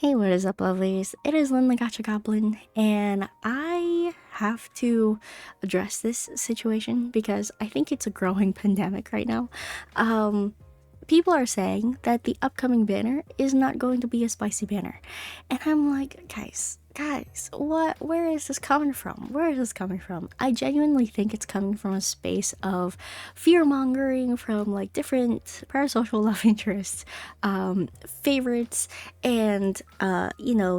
Hey, what is up, lovelies? It is Lynn the Gacha Goblin, and I have to address this situation because I think it's a growing pandemic right now. People are saying that the upcoming banner is not going to be a spicy banner, and I'm like, guys, where is this coming from? Where is this coming from? I genuinely think it's coming from a space of fear mongering from like different parasocial love interests, favorites, and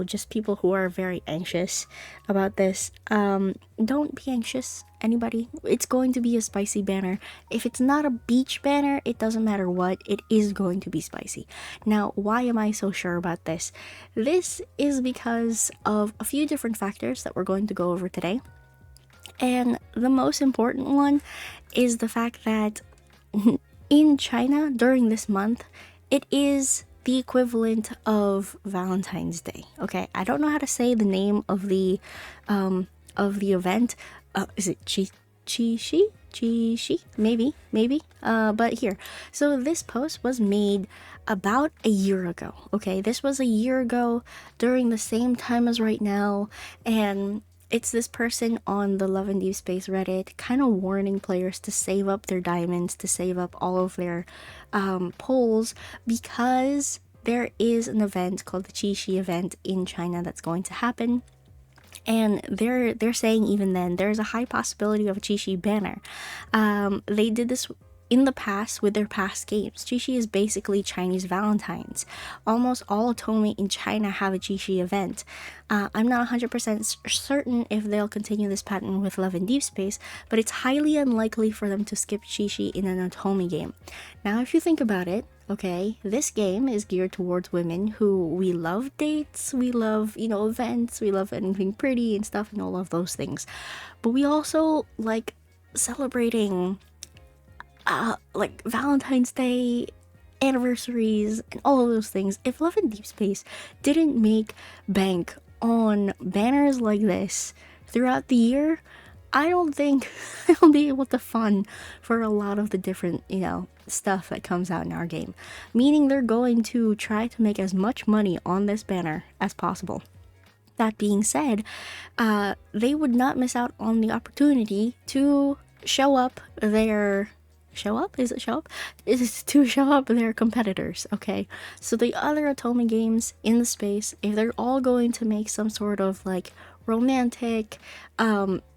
just people who are very anxious about this. Don't be anxious, anybody. It's going to be a spicy banner. If it's not a beach banner, it doesn't matter what, it is going to be spicy. Now, why am I so sure about this? This is because of a few different factors that we're going to go over today. And the most important one is the fact that in China during this month, it is the equivalent of Valentine's Day. Okay, I don't know how to say the name of the event. Is it ChiChi? Maybe. But here. So this post was made about a year ago. Okay, this was a year ago during the same time as right now, and it's this person on the Love and Deepspace Reddit kind of warning players to save up their diamonds, to save up all of their polls, because there is an event called the ChiChi Event in China that's going to happen. And they're saying even then there's a high possibility of a ChiChi banner. They did this in the past with their past games. ChiChi is basically Chinese Valentine's. Almost all otome in China have a ChiChi event. I'm not 100% certain if they'll continue this pattern with Love and Deepspace, but it's highly unlikely for them to skip ChiChi in an otome game. Now, if you think about it, okay, this game is geared towards women who we love dates, we love, events, we love anything pretty and stuff and all of those things. But we also like celebrating like Valentine's Day, anniversaries, and all of those things. If Love and Deepspace didn't make bank on banners like this throughout the year, I don't think I'll be able to fund for a lot of the different, stuff that comes out in our game. Meaning they're going to try to make as much money on this banner as possible. That being said, they would not miss out on the opportunity to show up their is to show up their competitors. Okay, so the other otome games in the space, if they're all going to make some sort of like romantic,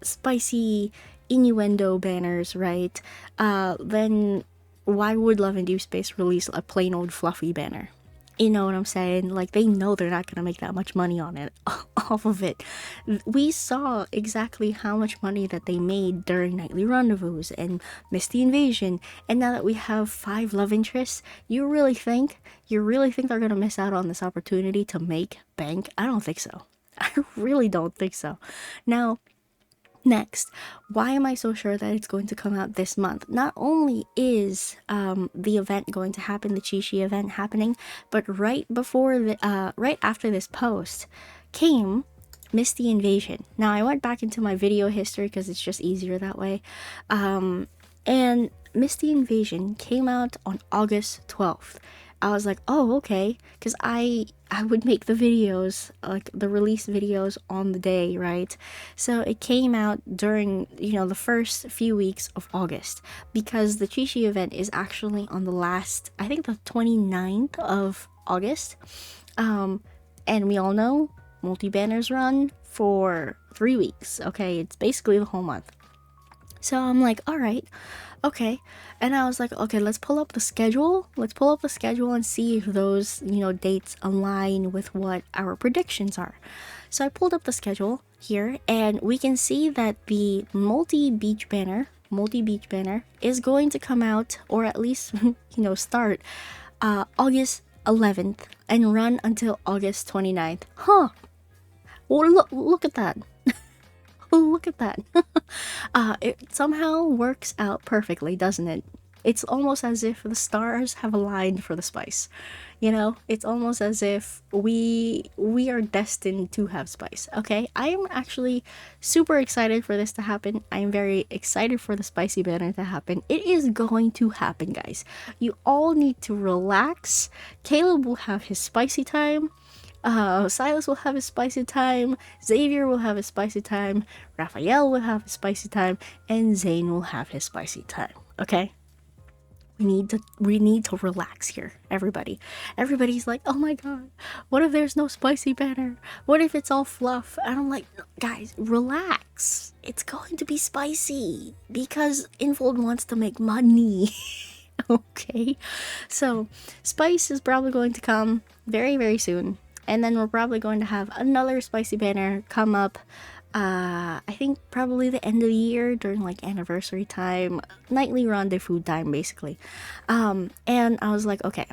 spicy innuendo banners, right? Then why would Love and Deepspace release a plain old fluffy banner? You know what I'm saying? Like, they know they're not gonna make that much money on it, off of it. We saw exactly how much money that they made during Nightly Rendezvous and Misty Invasion, and now that we have 5 love interests, you really think they're gonna miss out on this opportunity to make bank? I don't think so. I really don't think so. Now, next, why am I so sure that it's going to come out this month? Not only is the event going to happen, the ChiChi event happening, but right after this post came Misty Invasion. Now, I went back into my video history because it's just easier that way, and Misty Invasion came out on August 12th. I was like, oh, okay, because I would make the videos, like the release videos on the day, right? So it came out during, the first few weeks of August, because the ChiChi event is actually on the last, I think the 29th of August. And we all know multi-banners run for 3 weeks, okay? It's basically the whole month. So I'm like, all right, okay. And I was like, okay, let's pull up the schedule. And see if those, dates align with what our predictions are. So I pulled up the schedule here, and we can see that the multi-beach banner is going to come out, or at least, start August 11th and run until August 29th. Huh. Well, look at that. Look at that. It somehow works out perfectly, doesn't it? It's almost as if the stars have aligned for the spice. It's almost as if we are destined to have spice. Okay, I am actually super excited for this to happen. I am very excited for the spicy banner to happen. It is going to happen, guys. You all need to relax. Caleb will have his spicy time. Silas will have his spicy time, Xavier will have his spicy time, Raphael will have his spicy time, and Zane will have his spicy time. Okay? We need to relax here, everybody. Everybody's like, oh my god, what if there's no spicy banner? What if it's all fluff? And I'm like, guys, relax. It's going to be spicy because Infold wants to make money. Okay, so spice is probably going to come very, very soon, and then we're probably going to have another spicy banner come up. I think probably the end of the year during like anniversary time, nightly rendezvous time, basically. And I was like, okay,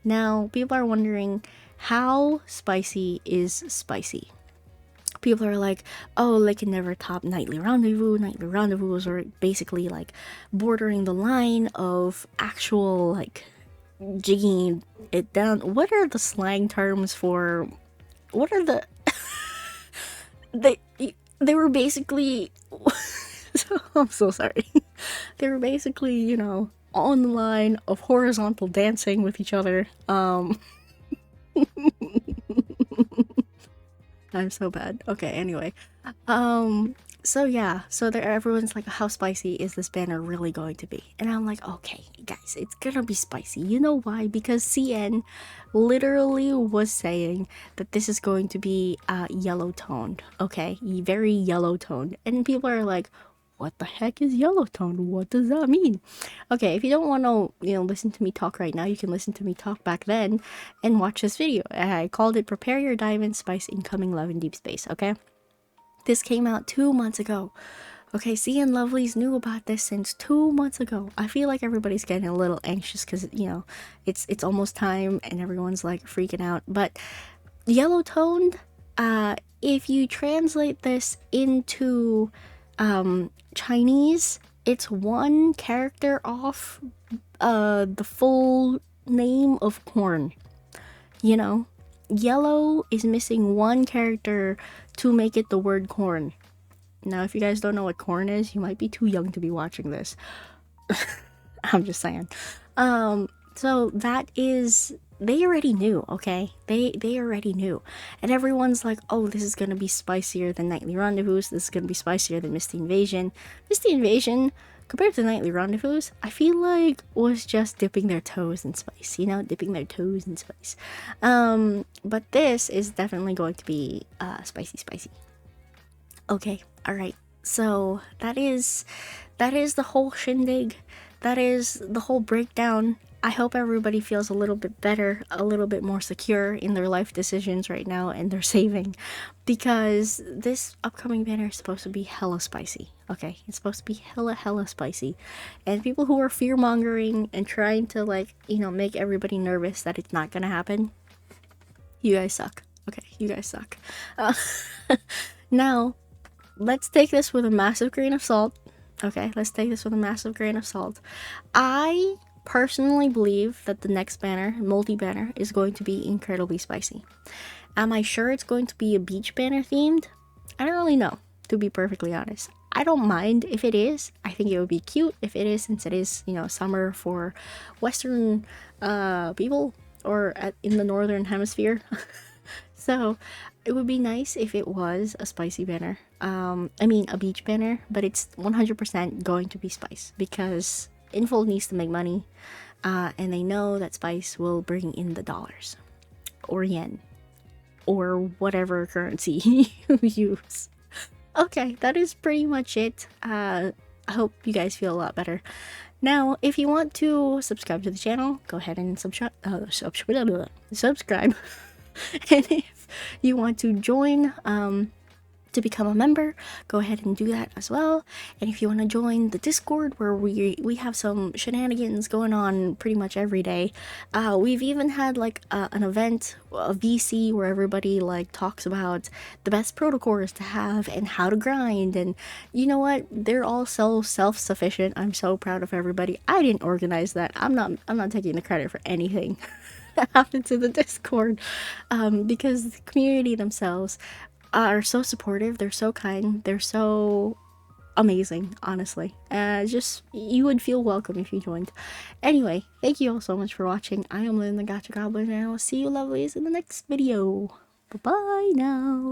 now people are wondering how spicy is spicy. People are like, oh, they can never top nightly rendezvous. Nightly rendezvous are basically like bordering the line of actual like jigging it down. What are the slang terms for? What are the they they were basically I'm so sorry. They were basically, you know, on the line of horizontal dancing with each other. I'm so bad. Okay, anyway. So yeah, so there everyone's like, how spicy is this banner really going to be? And I'm like, okay, guys, it's gonna be spicy. You know why? Because CN literally was saying that this is going to be yellow toned, okay? Very yellow toned. And people are like, what the heck is yellow toned? What does that mean? Okay, if you don't want to, you know, listen to me talk right now, you can listen to me talk back then and watch this video. I called it Prepare Your Diamond Spice Incoming Love in Deepspace, okay? This came out 2 months ago. Okay, C and Lovelies knew about this since 2 months ago. I feel like everybody's getting a little anxious because, you know, it's almost time and everyone's like freaking out. But yellow toned, if you translate this into Chinese, it's one character off the full name of corn. You know, yellow is missing one character to make it the word corn. Now, if you guys don't know what corn is, you might be too young to be watching this. I'm just saying. So that is, they already knew, okay? They already knew. And everyone's like, oh, this is gonna be spicier than Nightly Rendezvous. This is gonna be spicier than Misty Invasion. Misty Invasion, compared to Nightly Rendezvous, I feel like was just dipping their toes in spice, you know? Dipping their toes in spice. But this is definitely going to be spicy. Okay, alright. So that is the whole shindig. That is the whole breakdown. I hope everybody feels a little bit better, a little bit more secure in their life decisions right now and their saving, because this upcoming banner is supposed to be hella spicy. Okay, it's supposed to be hella spicy, and people who are fear mongering and trying to, like, you know, make everybody nervous that it's not gonna happen, you guys suck. Okay, you guys suck. Now, let's take this with a massive grain of salt. Okay, let's take this with a massive grain of salt. I personally believe that the next banner, multi-banner, is going to be incredibly spicy. Am I sure it's going to be a beach banner themed? I don't really know, to be perfectly honest. I don't mind if it is. I think it would be cute if it is, since it is, you know, summer for Western people, or in the Northern Hemisphere. So it would be nice if it was a spicy banner. I mean, a beach banner, but it's 100% going to be spice, because Infold needs to make money, and they know that spice will bring in the dollars, or yen, or whatever currency you use. Okay, that is pretty much it. I hope you guys feel a lot better. Now, if you want to subscribe to the channel, go ahead and subscribe. And if you want to join to become a member, go ahead and do that as well. And if you want to join the Discord, where we have some shenanigans going on pretty much every day, we've even had like an event, a VC, where everybody like talks about the best protocors to have and how to grind. And you know what, they're all so self-sufficient. I'm so proud of everybody. I didn't organize that. I'm not taking the credit for anything that happened to the Discord, because the community themselves are so supportive. They're so kind. They're so amazing, honestly. Just, you would feel welcome if you joined. Anyway, thank you all so much for watching. I am Lynn the Gacha Goblin, and I will see you lovelies in the next video. Bye bye now.